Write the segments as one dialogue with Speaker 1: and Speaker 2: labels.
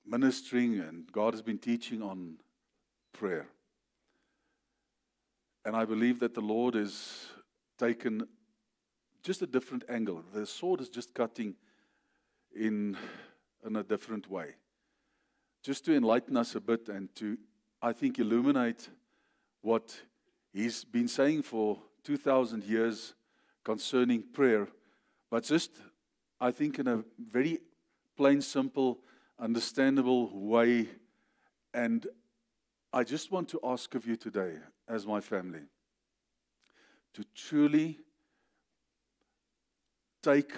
Speaker 1: ministering and God has been teaching on prayer. And I believe that the Lord has taken just a different angle. The sword is just cutting in a different way. Just to enlighten us a bit and to, I think, illuminate what He's been saying for 2,000 years concerning prayer, but just, I think, in a very plain, simple, understandable way. And I just want to ask of you today, as my family, to truly take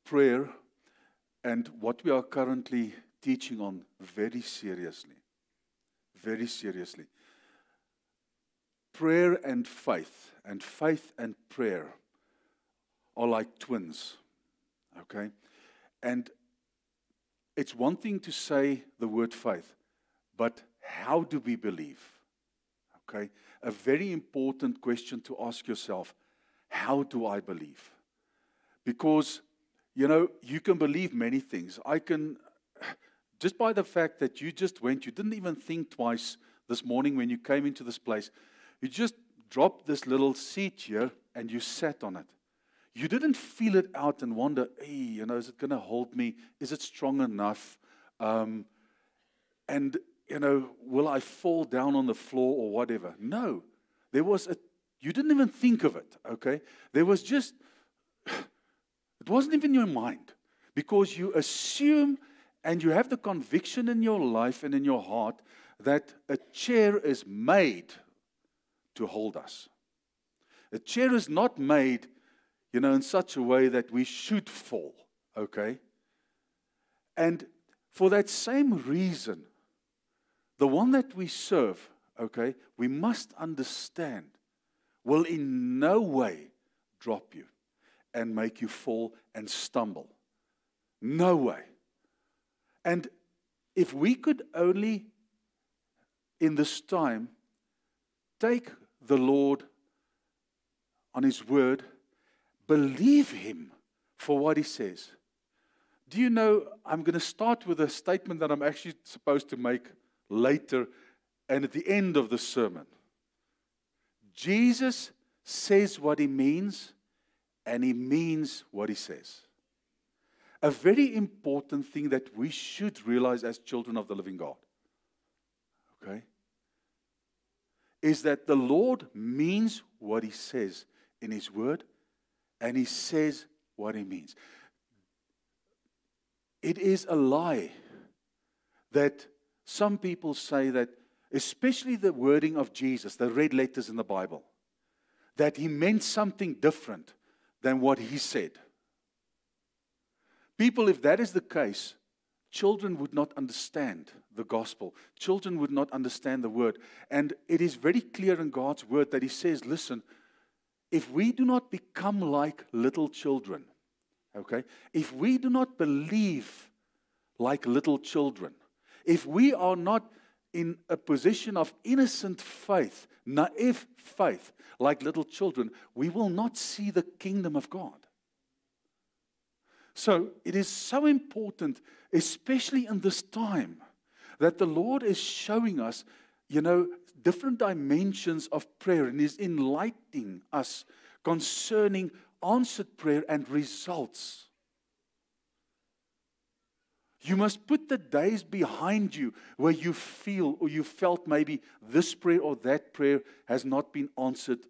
Speaker 1: prayer and what we are currently teaching on very seriously. Very seriously. Prayer and faith and prayer are like twins. Okay? And it's one thing to say the word faith, but how do we believe? Okay? A very important question to ask yourself, how do I believe? Because, you can believe many things. I can, just by the fact that you just went, you didn't even think twice this morning when you came into this place. You just dropped this little seat here and you sat on it. You didn't feel it out and wonder, hey, is it going to hold me? Is it strong enough? Will I fall down on the floor or whatever? No. You didn't even think of it, okay? It wasn't even in your mind. Because you assume and you have the conviction in your life and in your heart that a chair is made to hold us. A chair is not made, in such a way that we should fall, okay? And for that same reason, the one that we serve, okay, we must understand, will in no way drop you and make you fall and stumble. No way. And if we could only, in this time, take the Lord on His word, believe Him for what He says. Do you know, I'm going to start with a statement that I'm actually supposed to make later and at the end of the sermon. Jesus says what He means, and He means what He says. A very important thing that we should realize as children of the living God. Okay? Is that the Lord means what He says in His word, and He says what He means. It is a lie that some people say that, especially the wording of Jesus, the red letters in the Bible, that He meant something different than what He said. People, if that is the case, children would not understand the gospel. Children would not understand the word. And it is very clear in God's word that He says, listen, if we do not become like little children, okay, if we do not believe like little children, if we are not in a position of innocent faith, naive faith, like little children, we will not see the kingdom of God. So it is so important, especially in this time, that the Lord is showing us, different dimensions of prayer, and is enlightening us concerning answered prayer and results. You must put the days behind you where you feel or you felt maybe this prayer or that prayer has not been answered,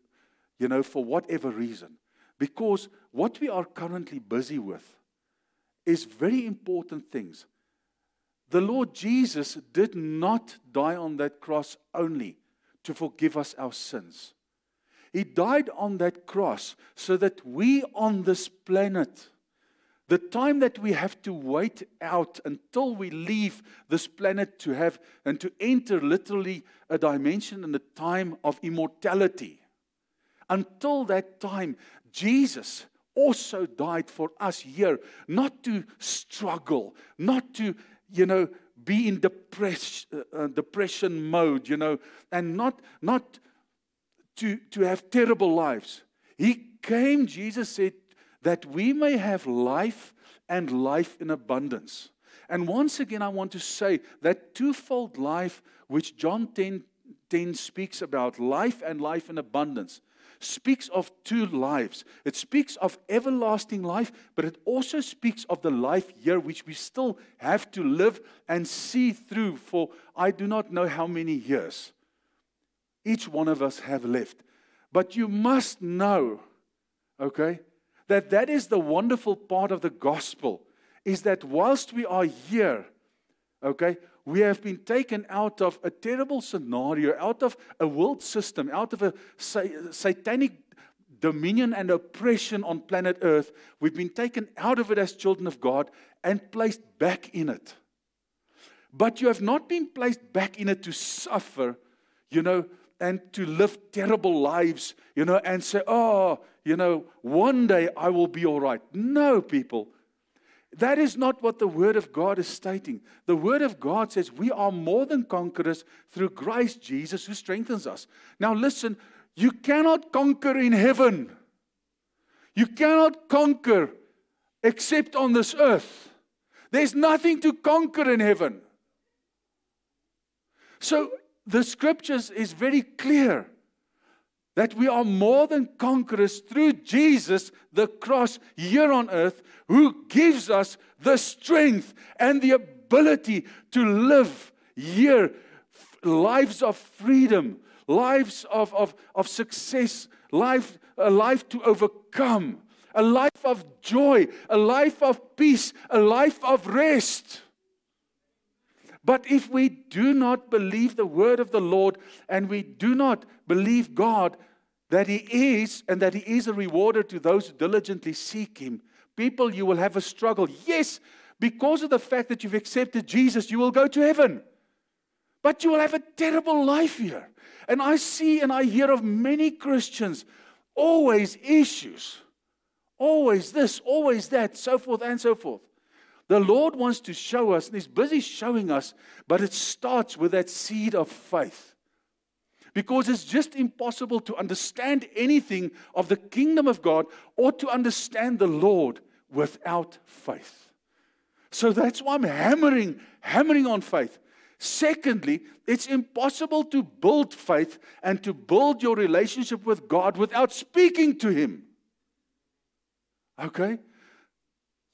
Speaker 1: for whatever reason. Because what we are currently busy with is very important things. The Lord Jesus did not die on that cross only to forgive us our sins. He died on that cross so that we on this planet, the time that we have to wait out until we leave this planet to have and to enter literally a dimension in the time of immortality. Until that time, Jesus also died for us here, not to struggle, not to, be in depression mode, and not to have terrible lives. He came, Jesus said, that we may have life and life in abundance. And once again, I want to say that twofold life, which John 10:10 speaks about, life and life in abundance, speaks of two lives. It speaks of everlasting life, but it also speaks of the life here which we still have to live and see through for I do not know how many years each one of us have left. But you must know, okay, that is the wonderful part of the gospel, is that whilst we are here, okay, we have been taken out of a terrible scenario, out of a world system, out of a satanic dominion and oppression on planet Earth. We've been taken out of it as children of God and placed back in it. But you have not been placed back in it to suffer, and to live terrible lives, and say, one day I will be all right. No, people. That is not what the Word of God is stating. The Word of God says we are more than conquerors through Christ Jesus who strengthens us. Now listen, you cannot conquer in heaven. You cannot conquer except on this earth. There's nothing to conquer in heaven. So the Scriptures is very clear that we are more than conquerors through Jesus, the cross here on earth, who gives us the strength and the ability to live here lives of freedom, lives of success, a life to overcome, a life of joy, a life of peace, a life of rest. But if we do not believe the word of the Lord and we do not believe God that He is and that He is a rewarder to those who diligently seek Him, people, you will have a struggle. Yes, because of the fact that you've accepted Jesus, you will go to heaven. But you will have a terrible life here. And I see and I hear of many Christians, always issues, always this, always that, so forth and so forth. The Lord wants to show us, and He's busy showing us, but it starts with that seed of faith. Because it's just impossible to understand anything of the kingdom of God or to understand the Lord without faith. So that's why I'm hammering on faith. Secondly, it's impossible to build faith and to build your relationship with God without speaking to Him. Okay?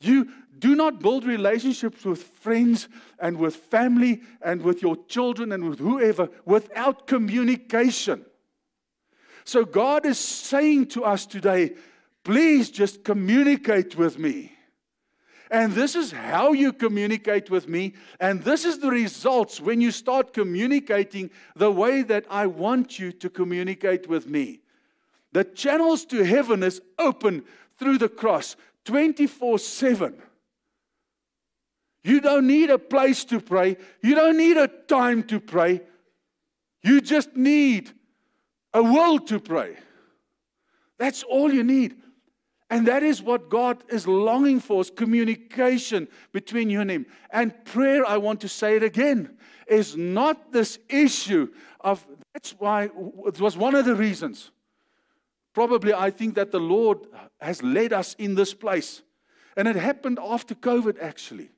Speaker 1: You do not build relationships with friends and with family and with your children and with whoever without communication. So God is saying to us today, please just communicate with me. And this is how you communicate with me. And this is the results when you start communicating the way that I want you to communicate with me. The channels to heaven is open through the cross 24/7. You don't need a place to pray. You don't need a time to pray. You just need a will to pray. That's all you need. And that is what God is longing for, is communication between you and Him. And prayer, I want to say it again, is not this issue of, that's why, it was one of the reasons. Probably I think that the Lord has led us in this place. And it happened after COVID actually.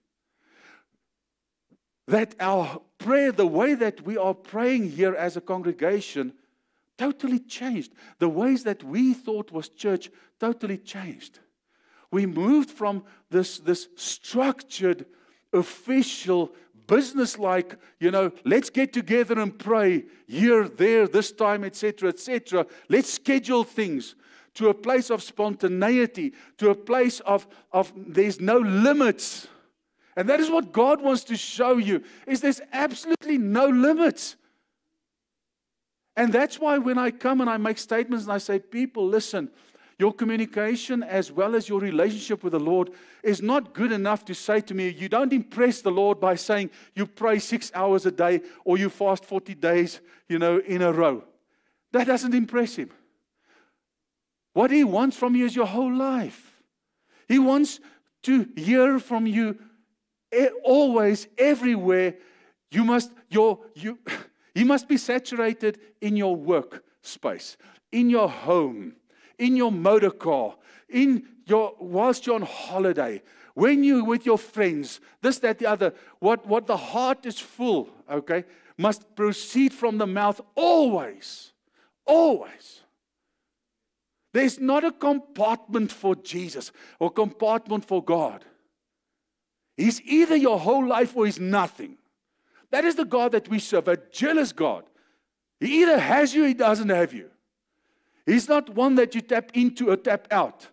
Speaker 1: That our prayer, the way that we are praying here as a congregation, totally changed. The ways that we thought was church totally changed. We moved from this structured, official, business-like, let's get together and pray here, there, this time, etc., etc. Let's schedule things to a place of spontaneity, to a place of there's no limits. And that is what God wants to show you, is there's absolutely no limits. And that's why when I come and I make statements and I say, people, listen, your communication as well as your relationship with the Lord is not good enough to say to me, you don't impress the Lord by saying you pray 6 hours a day or you fast 40 days, in a row. That doesn't impress Him. What He wants from you is your whole life. He wants to hear from you always, everywhere. He must be saturated in your work space, in your home, in your motor car, whilst you're on holiday, when you with your friends, this, that, the other, what the heart is full, okay, must proceed from the mouth always. Always. There's not a compartment for Jesus or compartment for God. He's either your whole life or He's nothing. That is the God that we serve, a jealous God. He either has you or He doesn't have you. He's not one that you tap into or tap out.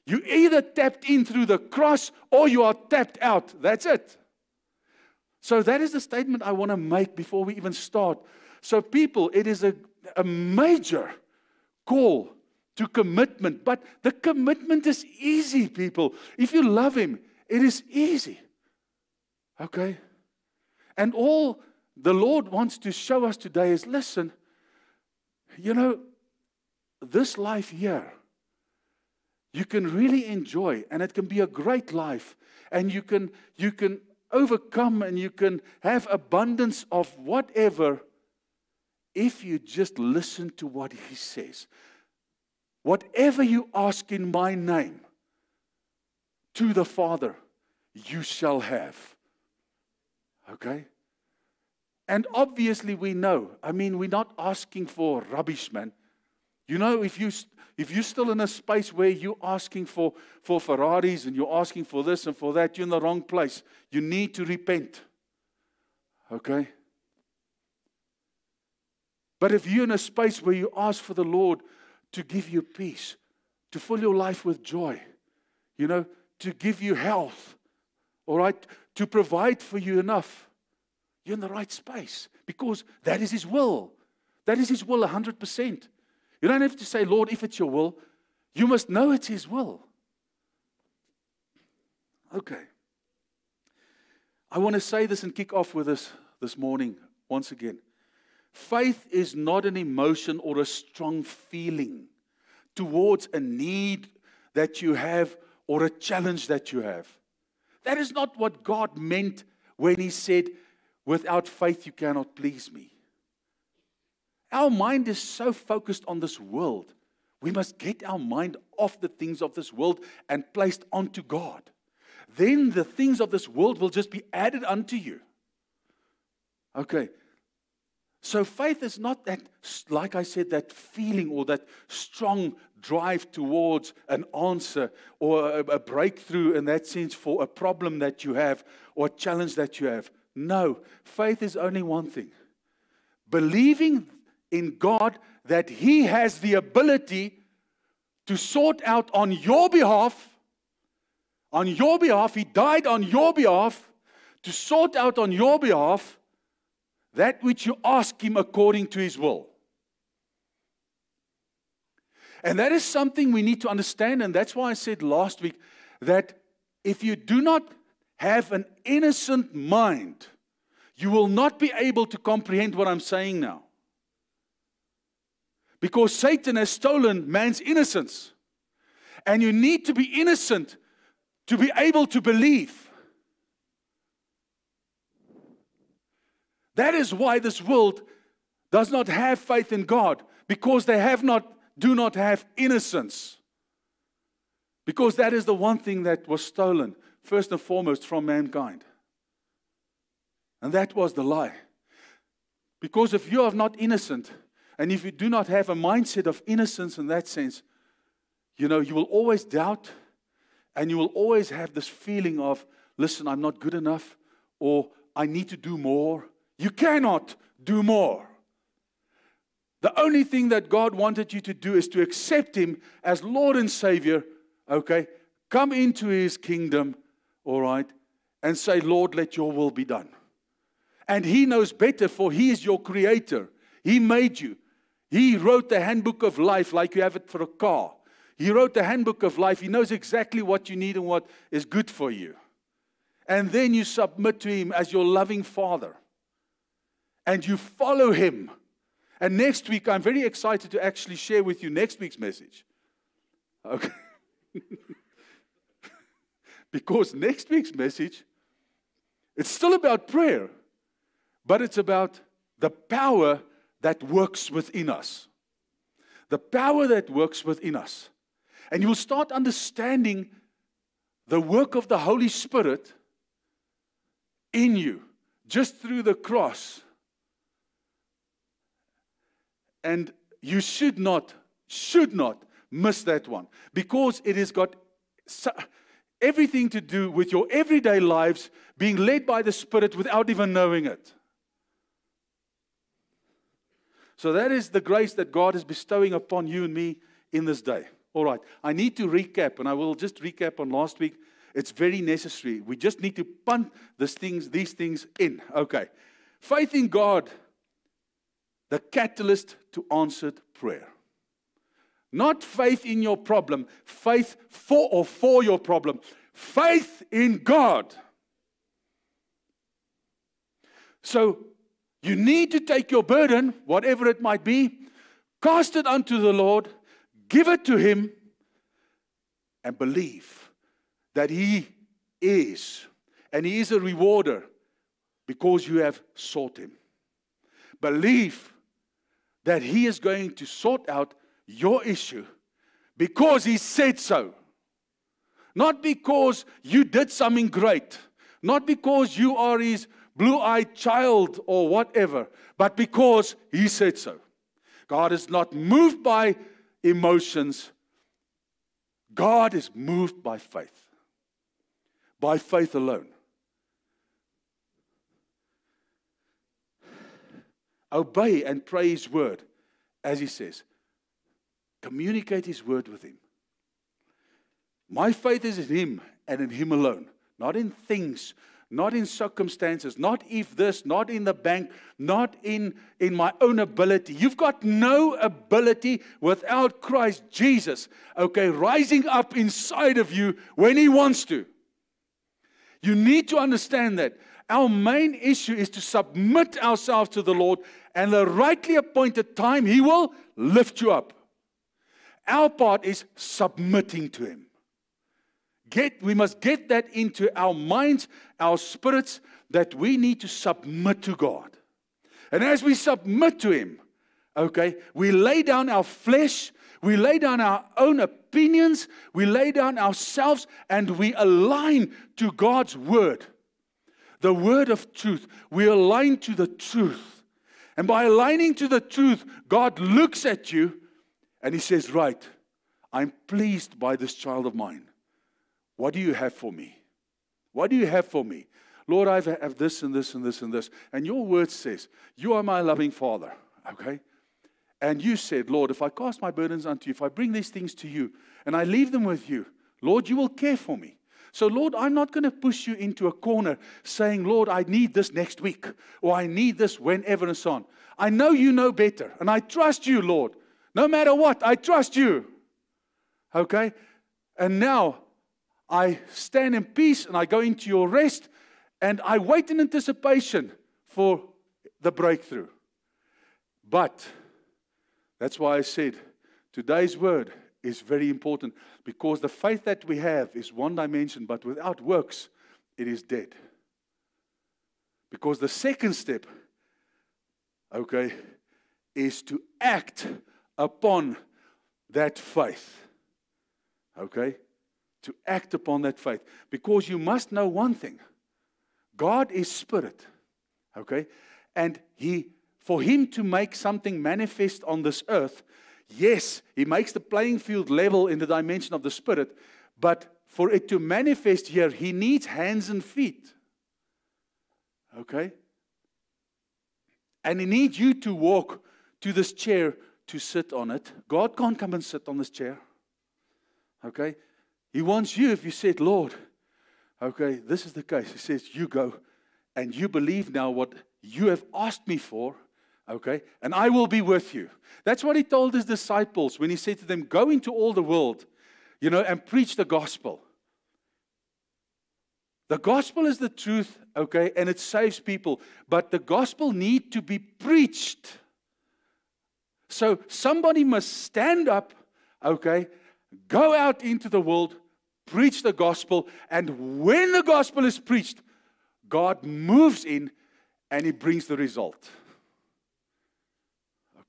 Speaker 1: You either tapped in through the cross or you are tapped out. That's it. So that is the statement I want to make before we even start. So people, it is a major call to commitment. But the commitment is easy, people. If you love Him, it is easy. Okay? And all the Lord wants to show us today is, listen, this life here, you can really enjoy, and it can be a great life, and you can overcome, and you can have abundance of whatever if you just listen to what He says. Whatever you ask in my name to the Father, you shall have. Okay? And obviously we know, we're not asking for rubbish, man. If you're still in a space where you're asking for Ferraris and you're asking for this and for that, you're in the wrong place. You need to repent. Okay? But if you're in a space where you ask for the Lord to give you peace, to fill your life with joy, to give you health, all right, to provide for you enough, you're in the right space because that is His will. That is His will 100%. You don't have to say, Lord, if it's your will, you must know it's His will. Okay. I want to say this and kick off with this morning once again. Faith is not an emotion or a strong feeling towards a need that you have or a challenge that you have. That is not what God meant when He said, without faith you cannot please me. Our mind is so focused on this world. We must get our mind off the things of this world and placed onto God. Then the things of this world will just be added unto you. Okay. So faith is not that, like I said, that feeling or that strong drive towards an answer or a breakthrough in that sense for a problem that you have or a challenge that you have. No, faith is only one thing. Believing in God that He has the ability to sort out on your behalf. On your behalf, He died on your behalf to sort out on your behalf that which you ask Him according to His will. And that is something we need to understand, and that's why I said last week that if you do not have an innocent mind, you will not be able to comprehend what I'm saying now. Because Satan has stolen man's innocence. And you need to be innocent to be able to believe. That is why this world does not have faith in God, because they do not have innocence. Because that is the one thing that was stolen, first and foremost, from mankind. And that was the lie. Because if you are not innocent, and if you do not have a mindset of innocence in that sense, you will always doubt, and you will always have this feeling of, listen, I'm not good enough, or I need to do more. You cannot do more. The only thing that God wanted you to do is to accept Him as Lord and Savior, okay? Come into His kingdom, all right, and say, Lord, let your will be done. And He knows better, for He is your creator. He made you. He wrote the handbook of life like you have it for a car. He wrote the handbook of life. He knows exactly what you need and what is good for you. And then you submit to Him as your loving Father. And you follow Him. And next week, I'm very excited to actually share with you next week's message. Okay. Because next week's message, it's still about prayer, but it's about the power that works within us. The power that works within us. And you will start understanding the work of the Holy Spirit in you, just through the cross. And you should not miss that one, because it has got everything to do with your everyday lives being led by the Spirit without even knowing it. So that is the grace that God is bestowing upon you and me in this day. All right, I need to recap, and I will just recap on last week. It's very necessary. We just need to punt these things in. Okay. Faith in God, the catalyst to answered prayer. Not faith in your problem, faith for your problem. Faith in God. So, you need to take your burden, whatever it might be, cast it unto the Lord, give it to Him, and believe that He is, and He is a rewarder because you have sought Him. Believe that He is going to sort out your issue because He said so. Not because you did something great, not because you are His blue-eyed child or whatever, but because He said so. God is not moved by emotions. God is moved by faith. By faith alone. Obey and pray His word, as He says. Communicate His word with Him. My faith is in Him and in Him alone. Not in things, not in circumstances, not if this, not in the bank, not in my own ability. You've got no ability without Christ Jesus, okay, rising up inside of you when He wants to. You need to understand that. Our main issue is to submit ourselves to the Lord, and the rightly appointed time He will lift you up. Our part is submitting to Him. We must get that into our minds, our spirits, that we need to submit to God. And as we submit to Him, okay, we lay down our flesh, we lay down our own opinions, we lay down ourselves, and we align to God's word. The word of truth. We align to the truth. And by aligning to the truth, God looks at you and He says, right, I'm pleased by this child of mine. What do you have for me? What do you have for me? Lord, I have this and this and this and this. And your word says, you are my loving Father. Okay? And you said, Lord, if I cast my burdens unto you, if I bring these things to you, and I leave them with you, Lord, you will care for me. So, Lord, I'm not going to push you into a corner saying, Lord, I need this next week, or I need this whenever and so on. I know you know better, and I trust you, Lord. No matter what, I trust you. Okay? And now, I stand in peace, and I go into your rest, and I wait in anticipation for the breakthrough. But that's why I said today's word is very important, because the faith that we have is one dimension, but without works, it is dead. Because the second step, okay, is to act upon that faith. Okay? To act upon that faith. Because you must know one thing. God is spirit. Okay? And for Him to make something manifest on this earth, yes, He makes the playing field level in the dimension of the Spirit, but for it to manifest here, He needs hands and feet. Okay? And He needs you to walk to this chair to sit on it. God can't come and sit on this chair. Okay? He wants you, if you said, Lord, okay, this is the case. He says, you go and you believe now what you have asked me for. Okay, and I will be with you. That's what He told His disciples when He said to them, go into all the world, and preach the gospel. The gospel is the truth, okay, and it saves people. But the gospel needs to be preached. So somebody must stand up, okay, go out into the world, preach the gospel, and when the gospel is preached, God moves in and He brings the result.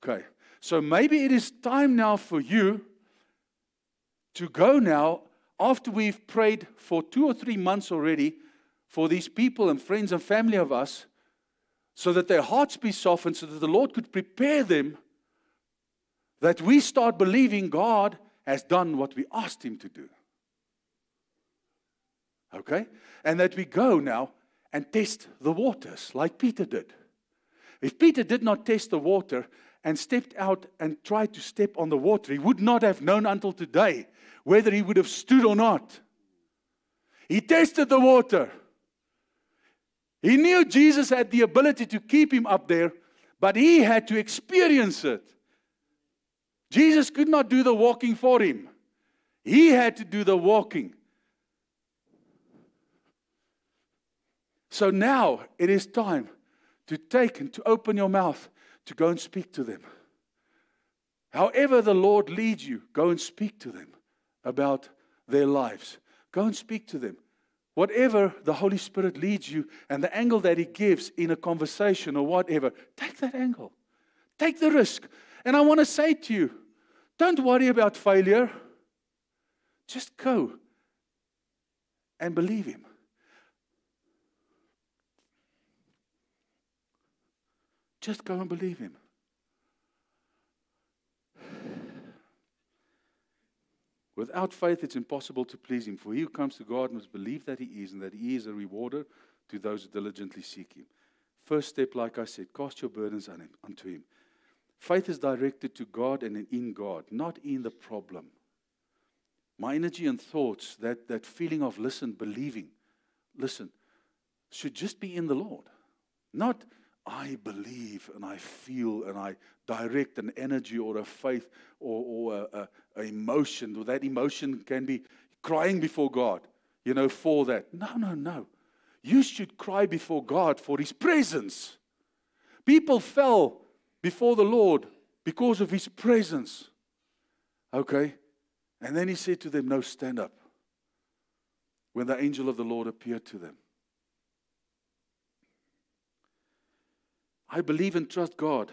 Speaker 1: Okay, so maybe it is time now for you to go now after we've prayed for 2 or 3 months already for these people and friends and family of us, so that their hearts be softened, so that the Lord could prepare them, that we start believing God has done what we asked Him to do. Okay? And that we go now and test the waters like Peter did. If Peter did not test the water and stepped out and tried to step on the water, he would not have known until today whether he would have stood or not. He tested the water. He knew Jesus had the ability to keep him up there, but he had to experience it. Jesus could not do the walking for him. He had to do the walking. So now it is time to take and to open your mouth to go and speak to them. However the Lord leads you, go and speak to them about their lives. Go and speak to them. Whatever the Holy Spirit leads you and the angle that He gives in a conversation or whatever, take that angle. Take the risk. And I want to say to you, don't worry about failure. Just go and believe Him. Just go and believe Him. Without faith, it's impossible to please Him. For he who comes to God must believe that He is, and that He is a rewarder to those who diligently seek Him. First step, like I said, cast your burdens unto Him. Faith is directed to God and in God, not in the problem. My energy and thoughts, that feeling of believing, should just be in the Lord. Not, I believe and I feel and I direct an energy or a faith or an emotion. Or that emotion can be crying before God, for that. No. You should cry before God for His presence. People fell before the Lord because of His presence. Okay? And then He said to them, no, stand up. When the angel of the Lord appeared to them. I believe and trust God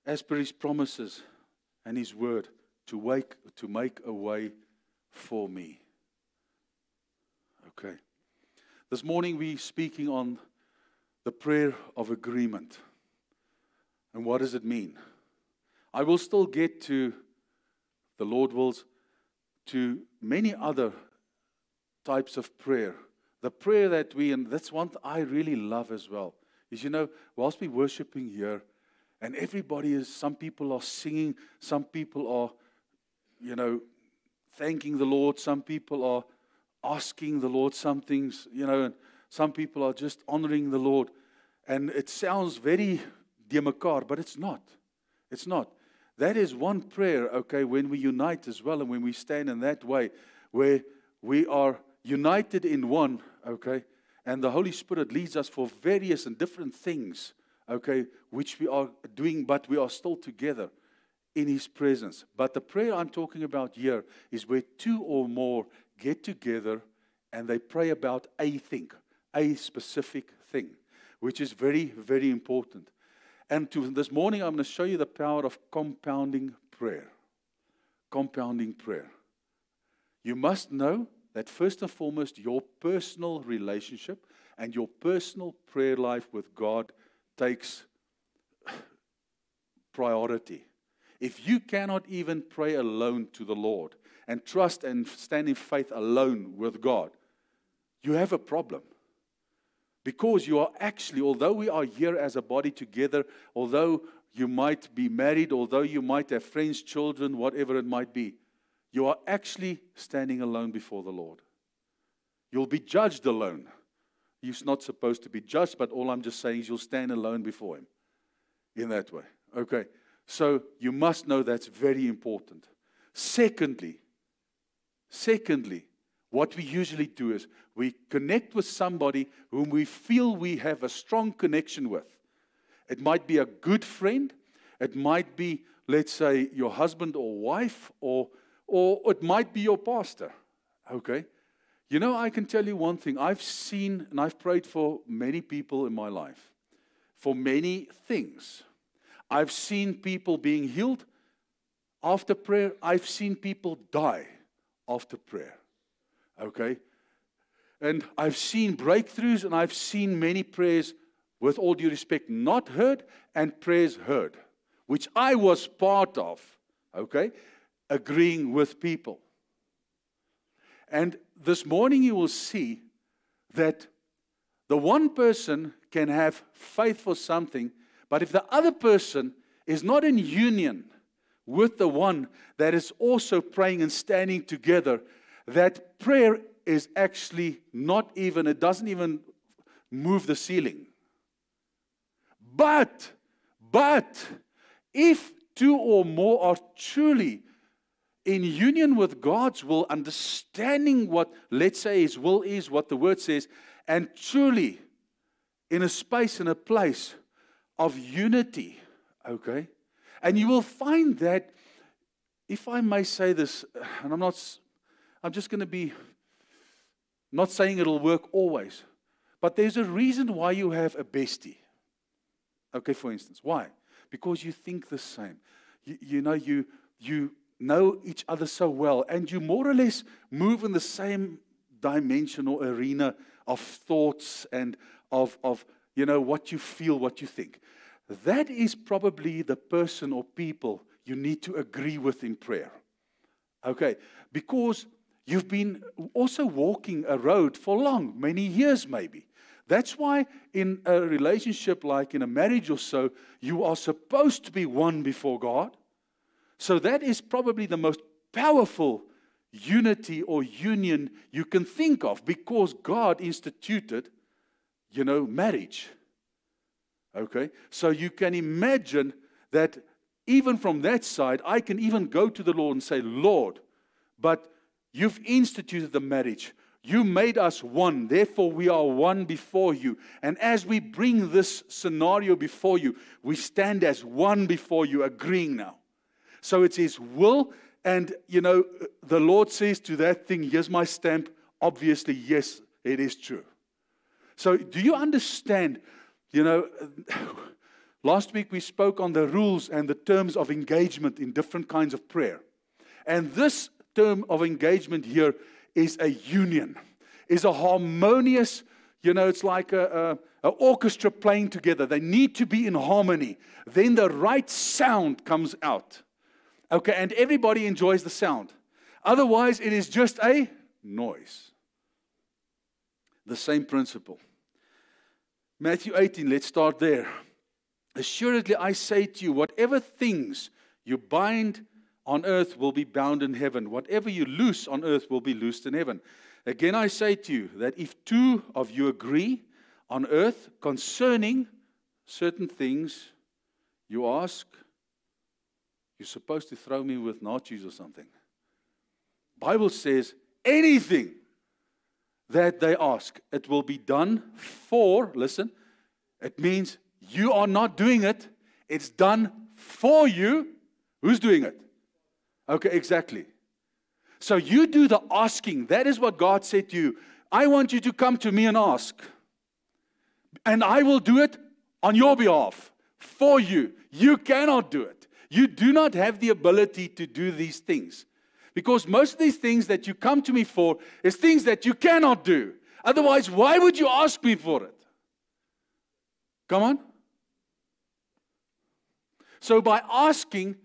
Speaker 1: as per His promises and His word to make a way for me. Okay. This morning we're speaking on the prayer of agreement. And what does it mean? I will still get to, the Lord wills, to many other types of prayer. The prayer that and that's one I really love as well. Is, whilst we're worshiping here, and some people are singing, some people are, thanking the Lord, some people are asking the Lord some things, and some people are just honoring the Lord. And it sounds very demekar, but it's not. It's not. That is one prayer, okay, when we unite as well, and when we stand in that way, where we are united in one, okay, and the Holy Spirit leads us for various and different things, okay, which we are doing, but we are still together in His presence. But the prayer I'm talking about here is where two or more get together and they pray about a thing, a specific thing, which is very, very important. And this morning I'm going to show you the power of compounding prayer. Compounding prayer. You must know that first and foremost, your personal relationship and your personal prayer life with God takes priority. If you cannot even pray alone to the Lord and trust and stand in faith alone with God, you have a problem. Because you are actually, although we are here as a body together, although you might be married, although you might have friends, children, whatever it might be, you are actually standing alone before the Lord. You'll be judged alone. You're not supposed to be judged, but all I'm just saying is you'll stand alone before Him in that way. Okay, so you must know that's very important. Secondly, what we usually do is we connect with somebody whom we feel we have a strong connection with. It might be a good friend. It might be, let's say, your husband or wife, or it might be your pastor. Okay? I can tell you one thing. I've seen and I've prayed for many people in my life, for many things. I've seen people being healed after prayer. I've seen people die after prayer. Okay? And I've seen breakthroughs, and I've seen many prayers, with all due respect, not heard, and prayers heard, which I was part of, okay, agreeing with people. And this morning you will see that the one person can have faith for something, but if the other person is not in union with the one that is also praying and standing together, that prayer is actually not even, it doesn't even move the ceiling. But, if two or more are truly in union with God's will, understanding what, let's say, His will is, what the Word says, and truly in a space, in a place of unity, okay? And you will find that, if I may say this, and I'm just going to be, not saying it'll work always, but there's a reason why you have a bestie. Okay, for instance. Why? Because you think the same. You know each other so well, and you more or less move in the same dimension or arena of thoughts and of what you feel, what you think. That is probably the person or people you need to agree with in prayer. Okay, because you've been also walking a road for long, many years maybe. That's why in a relationship, like in a marriage or so, you are supposed to be one before God. So that is probably the most powerful unity or union you can think of, because God instituted, marriage. Okay? So you can imagine that even from that side, I can even go to the Lord and say, Lord, but you've instituted the marriage. You made us one, therefore we are one before you. And as we bring this scenario before you, we stand as one before you, agreeing now. So it's His will, and the Lord says to that thing, here's my stamp, obviously, yes, it is true. So do you understand, last week we spoke on the rules and the terms of engagement in different kinds of prayer. And this term of engagement here is a union, is a harmonious, it's like an orchestra playing together. They need to be in harmony. Then the right sound comes out. Okay, and everybody enjoys the sound. Otherwise, it is just a noise. The same principle. Matthew 18, let's start there. Assuredly, I say to you, whatever things you bind on earth will be bound in heaven. Whatever you loose on earth will be loosed in heaven. Again, I say to you that if two of you agree on earth concerning certain things you ask, you're supposed to throw me with nachos or something. Bible says anything that they ask, it will be done for, listen, it means you are not doing it, it's done for you. Who's doing it? Okay, exactly. So you do the asking. That is what God said to you. I want you to come to me and ask. And I will do it on your behalf, for you. You cannot do it. You do not have the ability to do these things. Because most of these things that you come to me for is things that you cannot do. Otherwise, why would you ask me for it? Come on. So by asking,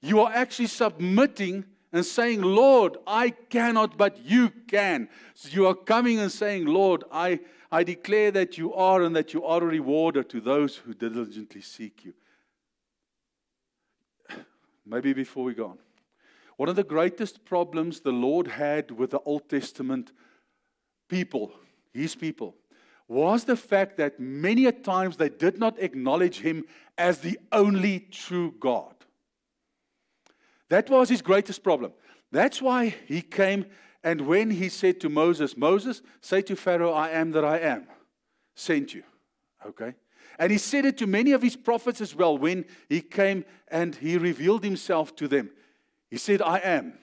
Speaker 1: you are actually submitting and saying, Lord, I cannot, but you can. So you are coming and saying, Lord, I declare that you are, and that you are a rewarder to those who diligently seek you. Maybe before we go on. One of the greatest problems the Lord had with the Old Testament people, His people, was the fact that many a times they did not acknowledge Him as the only true God. That was His greatest problem. That's why He came, and when He said to Moses, Moses, say to Pharaoh, I am that I am, sent you. Okay? And He said it to many of His prophets as well when He came and He revealed Himself to them. He said, I am.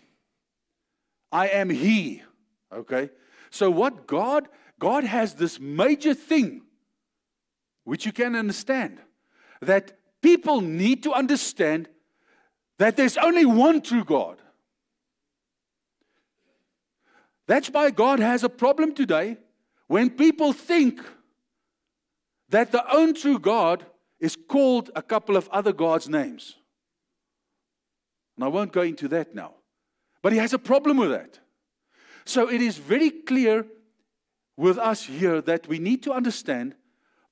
Speaker 1: I am He. Okay? So what God has this major thing, which you can understand, that people need to understand that there's only one true God. That's why God has a problem today when people think that the only true God is called a couple of other gods' names. And I won't go into that now. But he has a problem with that. So it is very clear with us here that we need to understand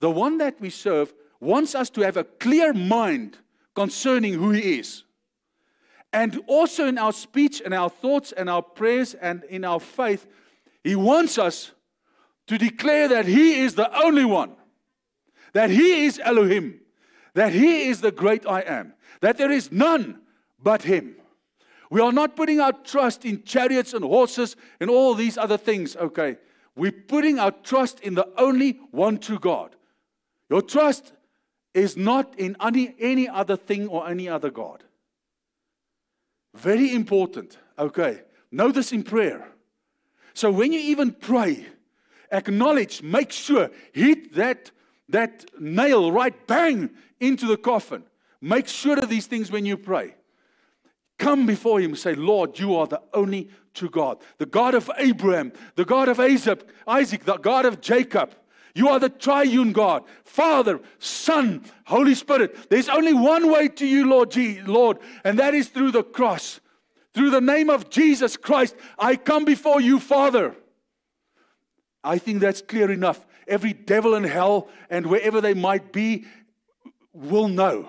Speaker 1: the one that we serve wants us to have a clear mind concerning who he is. And also in our speech and our thoughts and our prayers and in our faith, he wants us to declare that he is the only one, that he is Elohim, that he is the great I am, that there is none but him. We are not putting our trust in chariots and horses and all these other things, okay? We're putting our trust in the only one true God. Your trust is not in any other thing or any other God. Very important, okay? Know this in prayer. So when you even pray, acknowledge, make sure, hit that nail right bang into the coffin. Make sure of these things when you pray. Come before him and say, Lord, you are the only true God. The God of Abraham, the God of Isaac, the God of Jacob. You are the triune God, Father, Son, Holy Spirit. There's only one way to you, Lord, and that is through the cross. Through the name of Jesus Christ, I come before you, Father. I think that's clear enough. Every devil in hell and wherever they might be will know.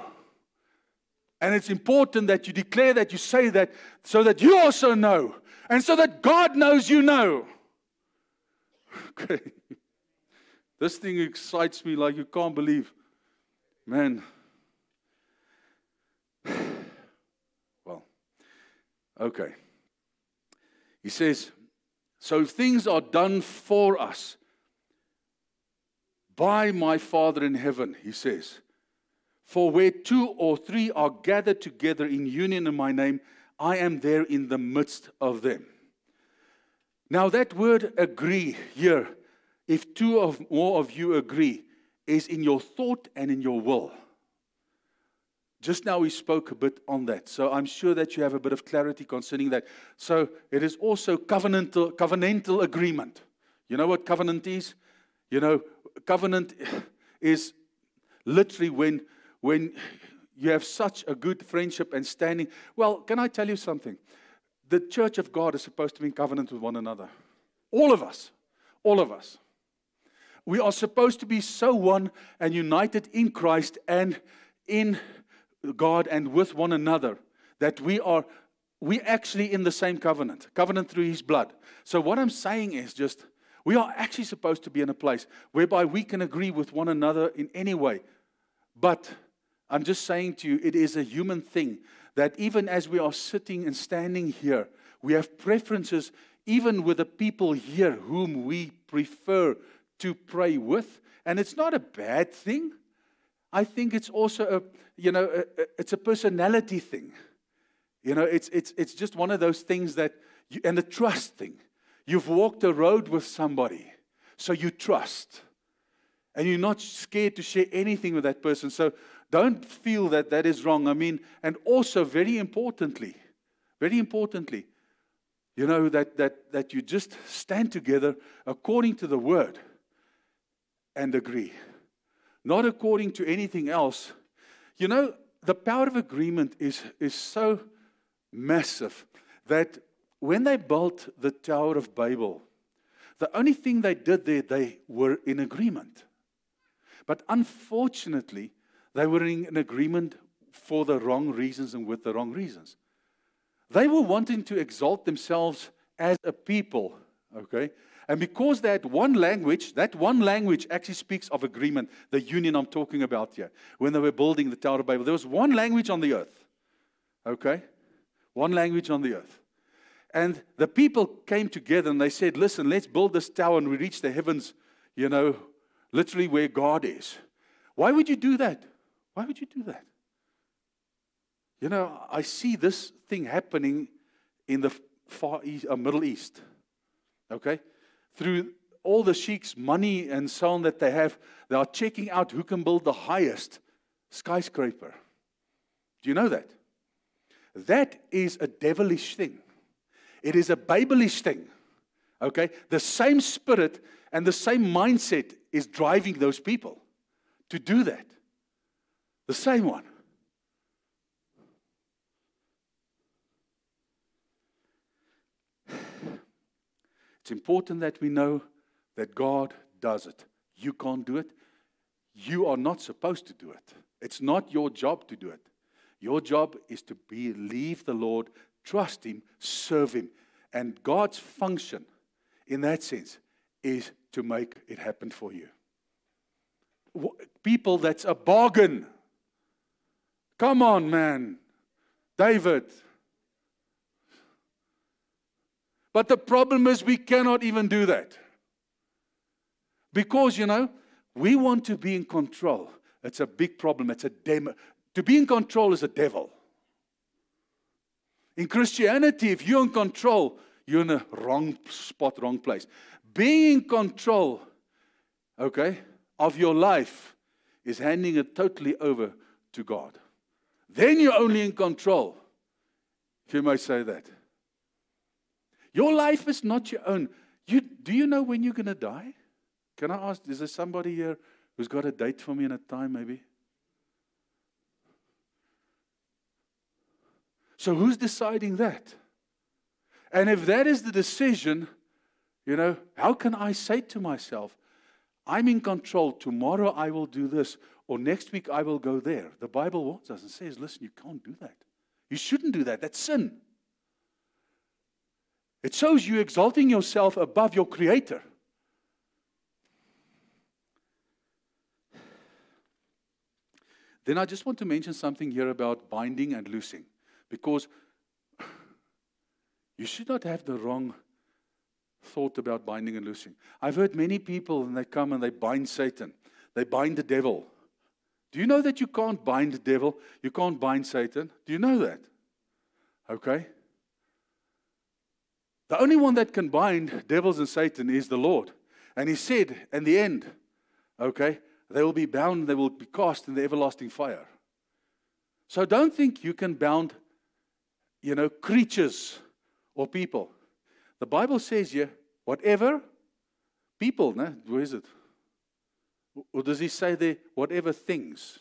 Speaker 1: And it's important that you declare that, you say that, so that you also know. And so that God knows you know. Okay. This thing excites me like you can't believe. Man. Well, okay. He says, so things are done for us by my Father in heaven, he says. For where 2 or 3 are gathered together in union in my name, I am there in the midst of them. Now that word agree here, if 2 or more of you agree, is in your thought and in your will. Just now we spoke a bit on that. So I'm sure that you have a bit of clarity concerning that. So it is also covenantal agreement. You know what covenant is? You know, covenant is literally when you have such a good friendship and standing. Well, can I tell you something? The church of God is supposed to be in covenant with one another. All of us. All of us. We are supposed to be so one and united in Christ and in God and with one another that we actually in the same covenant through his blood. So what I'm saying is just, we are actually supposed to be in a place whereby we can agree with one another in any way. But I'm just saying to you, it is a human thing that even as we are sitting and standing here, we have preferences even with the people here whom we prefer to pray with. And it's not a bad thing. I think it's also it's a personality thing. You know, it's just one of those things that, and a trust thing. You've walked a road with somebody, so you trust. And you're not scared to share anything with that person. So don't feel that that is wrong. I mean, and also very importantly, you know, that you just stand together according to the word and agree. Not according to anything else. You know, the power of agreement is so massive that when they built the Tower of Babel, the only thing they did there, they were in agreement. But unfortunately, they were in agreement for the wrong reasons and with the wrong reasons. They were wanting to exalt themselves as a people, okay? And because they had one language, that one language actually speaks of agreement, the union I'm talking about here. When they were building the Tower of Babel, there was one language on the earth, okay? One language on the earth. And the people came together and they said, listen, let's build this tower and we reach the heavens, you know, literally where God is. Why would you do that? Why would you do that? You know, I see this thing happening in the Far East, Middle East. Okay? Through all the sheiks' money and so on that they have, they are checking out who can build the highest skyscraper. Do you know that? That is a devilish thing. It is a Babelish thing. Okay? The same spirit and the same mindset is driving those people to do that. The same one. It's important that we know that God does it. You can't do it. You are not supposed to do it. It's not your job to do it. Your job is to believe the Lord, trust Him, serve Him. And God's function, in that sense, is to make it happen for you. People, that's a bargain. Come on, man. David. But the problem is we cannot even do that. Because, we want to be in control. It's a big problem. It's a demo. To be in control is a devil. In Christianity, if you're in control, you're in a wrong spot, wrong place. Being in control, of your life is handing it totally over to God. Then you're only in control, if you may say that. Your life is not your own. Do you know when you're going to die? Can I ask, is there somebody here who's got a date for me and a time maybe? So who's deciding that? And if that is the decision, how can I say to myself, I'm in control, tomorrow I will do this, or next week I will go there. The Bible warns us and says, listen, you can't do that. You shouldn't do that. That's sin. It shows you exalting yourself above your Creator. Then I just want to mention something here about binding and loosing. Because you should not have the wrong thought about binding and loosing. I've heard many people, and they come and they bind Satan. They bind the devil. Do you know that you can't bind the devil? You can't bind Satan? Do you know that? Okay? The only one that can bind devils and Satan is the Lord. And He said, in the end, they will be bound, they will be cast in the everlasting fire. So don't think you can bound, creatures or people. The Bible says here, whatever people, where is it? Or does He say there, whatever things?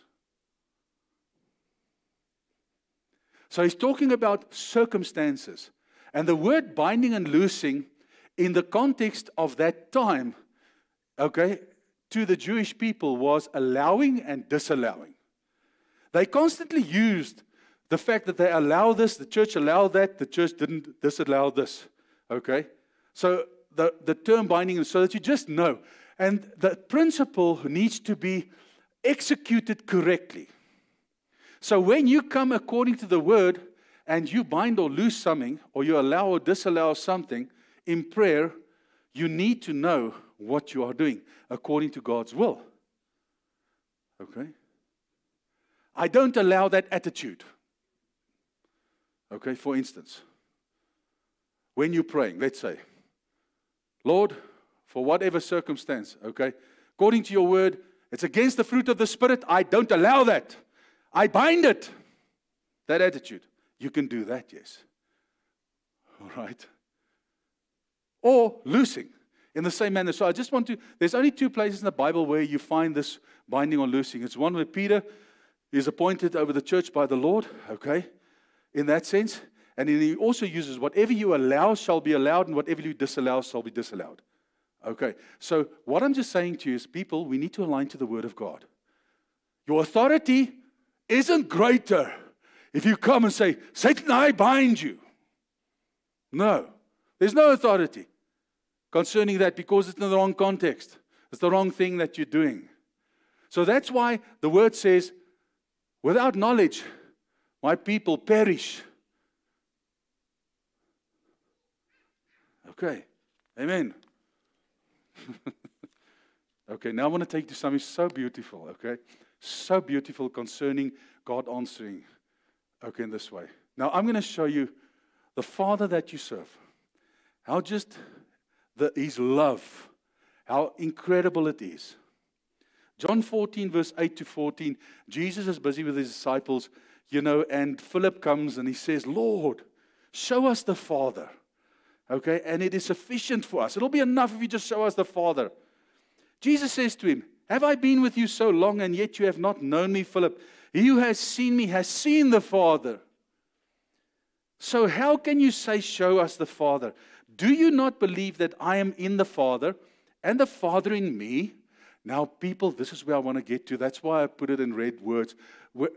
Speaker 1: So He's talking about circumstances. And the word binding and loosing, in the context of that time, to the Jewish people was allowing and disallowing. They constantly used the fact that they allow this, the church allowed that, the church didn't disallow this. So the term binding, so that you just know. And the principle needs to be executed correctly. So when you come according to the word, and you bind or loose something, or you allow or disallow something in prayer, you need to know what you are doing according to God's will. I don't allow that attitude. For instance, when you're praying, let's say, Lord, for whatever circumstance, according to your word, it's against the fruit of the Spirit, I don't allow that. I bind it. That attitude. You can do that, yes. All right. Or loosing in the same manner. So I just want to, there's only two places in the Bible where you find this binding or loosing. It's one where Peter is appointed over the church by the Lord, in that sense. And then He also uses whatever you allow shall be allowed, and whatever you disallow shall be disallowed. So what I'm just saying to you is, people, we need to align to the Word of God. Your authority isn't greater if you come and say, Satan, I bind you. No. There's no authority concerning that, because it's in the wrong context. It's the wrong thing that you're doing. So that's why the word says, without knowledge, my people perish. Amen. Now I want to take you to something so beautiful, So beautiful concerning God answering, in this way. Now I'm going to show you the Father that you serve. How just His love, how incredible it is. John 14, verse 8 to 14, Jesus is busy with His disciples, and Philip comes and he says, Lord, show us the Father, Okay? And it is sufficient for us. It'll be enough if you just show us the Father. Jesus says to him, have I been with you so long, and yet you have not known me, Philip? He who has seen me has seen the Father. So how can you say, show us the Father? Do you not believe that I am in the Father, and the Father in me? Now, people, this is where I want to get to. That's why I put it in red words.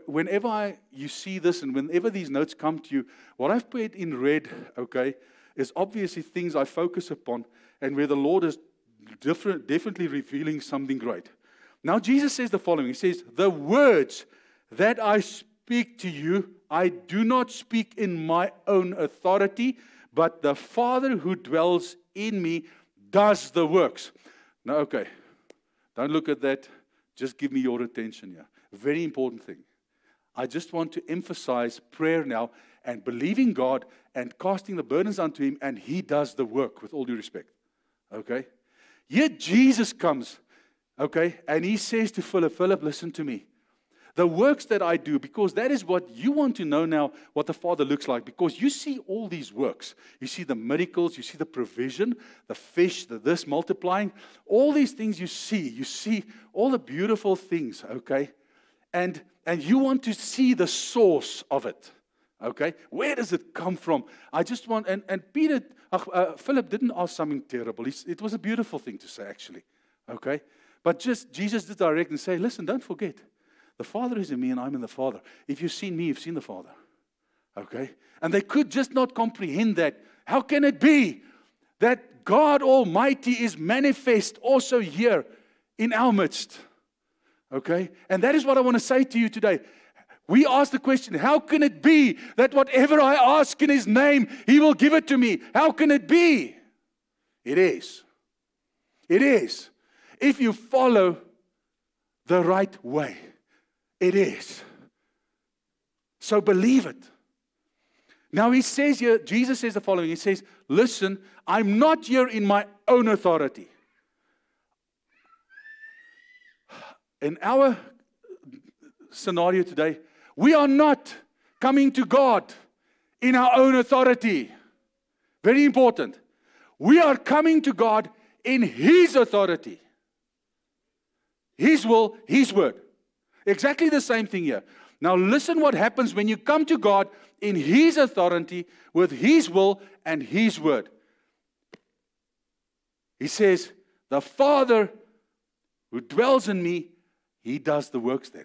Speaker 1: Whenever you see this, and whenever these notes come to you, what I've put in red, okay, is obviously things I focus upon, and where the Lord is definitely revealing something great. Now, Jesus says the following. He says, the words that I speak to you, I do not speak in my own authority, but the Father who dwells in me does the works. Now, okay, don't look at that. Just give me your attention here. Very important thing. I just want to emphasize prayer now and believing God and casting the burdens unto Him, and He does the work, with all due respect. Okay? Yet Jesus comes, okay, and He says to Philip, Philip, listen to me. The works that I do, because that is what you want to know now, what the Father looks like, because you see all these works. You see the miracles, you see the provision, the fish, this multiplying, all these things you see all the beautiful things, okay? And you want to see the source of it, okay? Where does it come from? I just want, and Philip didn't ask something terrible. It was a beautiful thing to say, actually, okay? But just, Jesus did direct and say, listen, don't forget. The Father is in me and I'm in the Father. If you've seen me, you've seen the Father. Okay? And they could just not comprehend that. How can it be that God Almighty is manifest also here in our midst? Okay? And that is what I want to say to you today. We ask the question, how can it be that whatever I ask in His name, He will give it to me? How can it be? It is. It is. If you follow the right way. It is. So believe it. Now He says here, Jesus says the following. He says, listen, I'm not here in my own authority. In our scenario today, we are not coming to God in our own authority. Very important. We are coming to God in His authority. His will, His word. Exactly the same thing here. Now listen what happens when you come to God in His authority, with His will and His word. He says, the Father who dwells in me, He does the works then.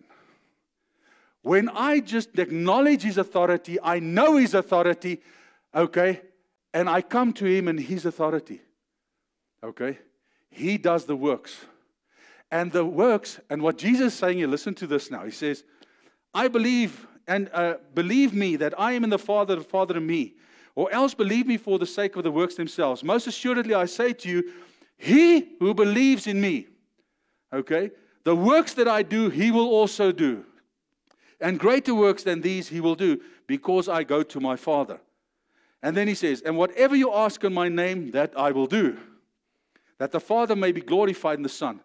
Speaker 1: When I just acknowledge His authority, I know His authority, okay, and I come to Him in His authority, okay, He does the works. And the works, and what Jesus is saying here, listen to this now. He says, I believe, and believe me that I am in the Father in me, or else believe me for the sake of the works themselves. Most assuredly I say to you, he who believes in me, okay, the works that I do, he will also do. And greater works than these he will do, because I go to my Father. And then he says, and whatever you ask in my name, that I will do, that the Father may be glorified in the Son.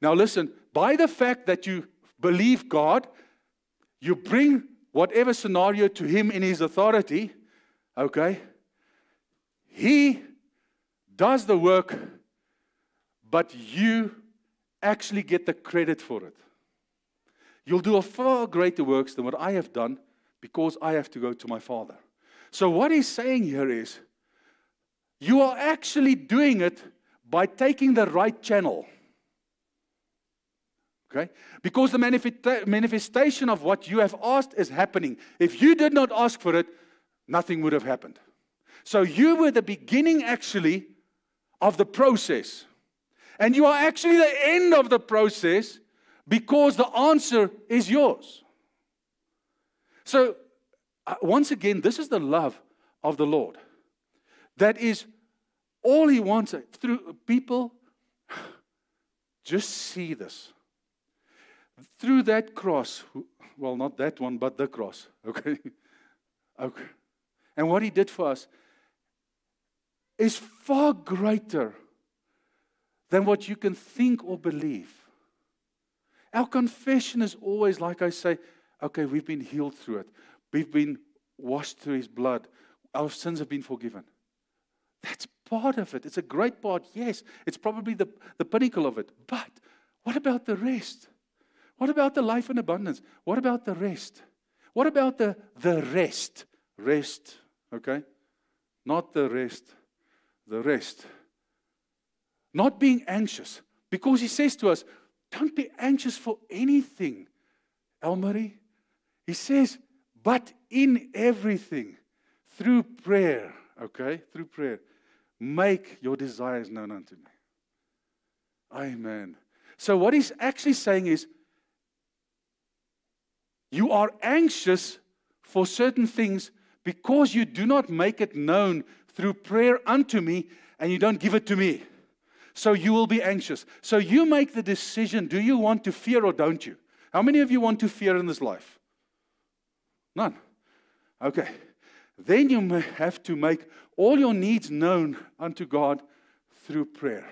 Speaker 1: Now listen, by the fact that you believe God, you bring whatever scenario to Him in His authority, okay? He does the work, but you actually get the credit for it. You'll do a far greater works than what I have done because I have to go to my Father. So what He's saying here is, you are actually doing it by taking the right channel. Okay? Because the manifestation of what you have asked is happening. If you did not ask for it, nothing would have happened. So you were the beginning actually of the process. And you are actually the end of the process because the answer is yours. So once again, this is the love of the Lord. That is all He wants through people. Just see this. Through that cross, well, not that one, but the cross, okay? Okay. And what He did for us is far greater than what you can think or believe. Our confession is always, like I say, okay, we've been healed through it. We've been washed through His blood. Our sins have been forgiven. That's part of it. It's a great part, yes. It's probably the pinnacle of it. But what about the rest? What about the life in abundance? What about the rest? What about the rest? Rest, okay? Not the rest. The rest. Not being anxious. Because he says to us, don't be anxious for anything, Elmarie. He says, but in everything, through prayer, okay? Through prayer, make your desires known unto me. Amen. So what he's actually saying is, you are anxious for certain things because you do not make it known through prayer unto me, and you don't give it to me. So you will be anxious. So you make the decision, do you want to fear or don't you? How many of you want to fear in this life? None. Okay. Then you may have to make all your needs known unto God through prayer.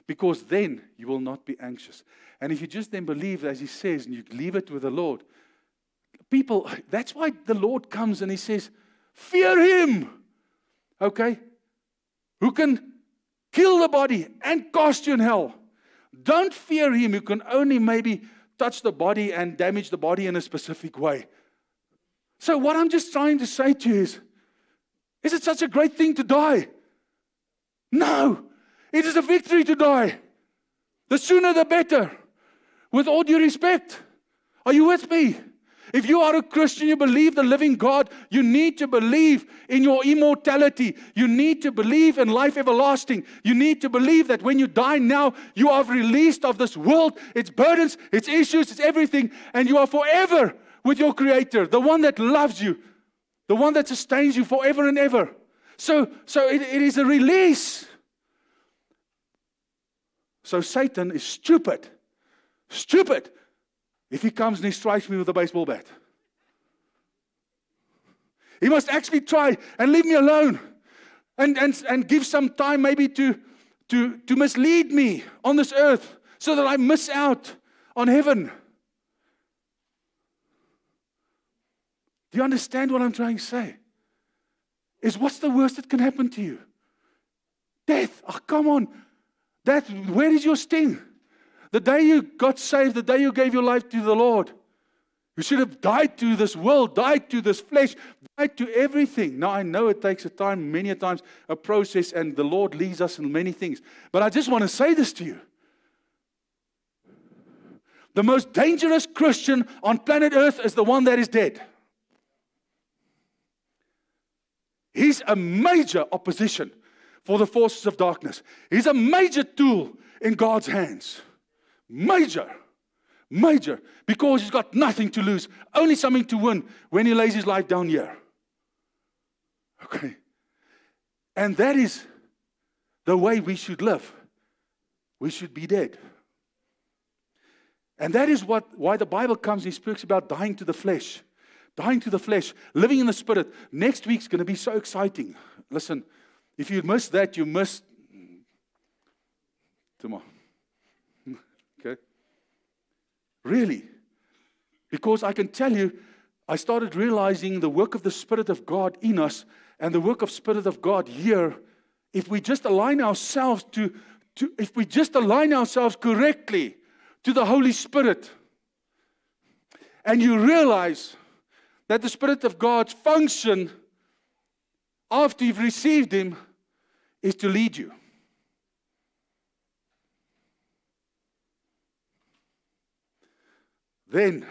Speaker 1: Because then you will not be anxious. And if you just then believe, as he says, and you leave it with the Lord, people, that's why the Lord comes and he says, fear him. Okay? Who can kill the body and cast you in hell. Don't fear him who can only maybe touch the body and damage the body in a specific way. So what I'm just trying to say to you is it such a great thing to die? No. It is a victory to die. The sooner the better. With all due respect. Are you with me? If you are a Christian, you believe the living God, you need to believe in your immortality. You need to believe in life everlasting. You need to believe that when you die now, you are released of this world, its burdens, its issues, its everything, and you are forever with your Creator, the one that loves you, the one that sustains you forever and ever. So it is a release. So Satan is stupid. Stupid. If he comes and he strikes me with a baseball bat. He must actually try and leave me alone. And give some time maybe to mislead me on this earth so that I miss out on heaven. Do you understand what I'm trying to say? Is what's the worst that can happen to you? Death. Oh, come on. Where is your sting? The day you got saved, the day you gave your life to the Lord, you should have died to this world, died to this flesh, died to everything. Now, I know it takes a time, many a times, a process, and the Lord leads us in many things. But I just want to say this to you. The most dangerous Christian on planet Earth is the one that is dead. He's a major opposition for the forces of darkness. He's a major tool in God's hands. Major. Because he's got nothing to lose, only something to win when he lays his life down here. Okay. And that is the way we should live. We should be dead. And that is why the Bible comes and speaks about dying to the flesh. Dying to the flesh, living in the Spirit. Next week's going to be so exciting. Listen, if you miss that, you miss tomorrow. Okay? Really. Because I can tell you, I started realizing the work of the Spirit of God in us and the work of Spirit of God here. If we just align ourselves if we just align ourselves correctly to the Holy Spirit, and you realize that the Spirit of God's function after you've received Him is to lead you. Then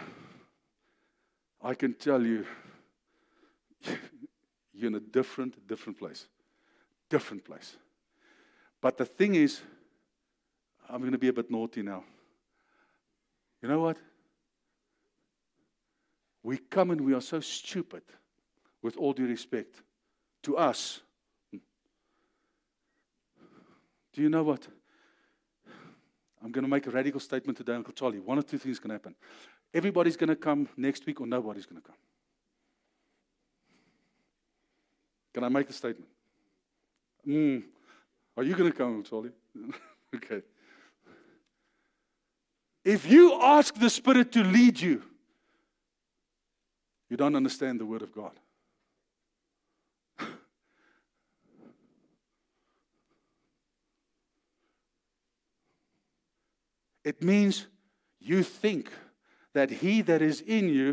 Speaker 1: I can tell you, you're in a different place. Different place. But the thing is, I'm going to be a bit naughty now. You know what? We come and we are so stupid, with all due respect, to us. Do you know what? I'm going to make a radical statement today, Uncle Charlie. One or two things can happen. Everybody's going to come next week or nobody's going to come. Can I make the statement? Are you going to come, Uncle Charlie? Okay. If you ask the Spirit to lead you, you don't understand the Word of God. It means you think that he that is in you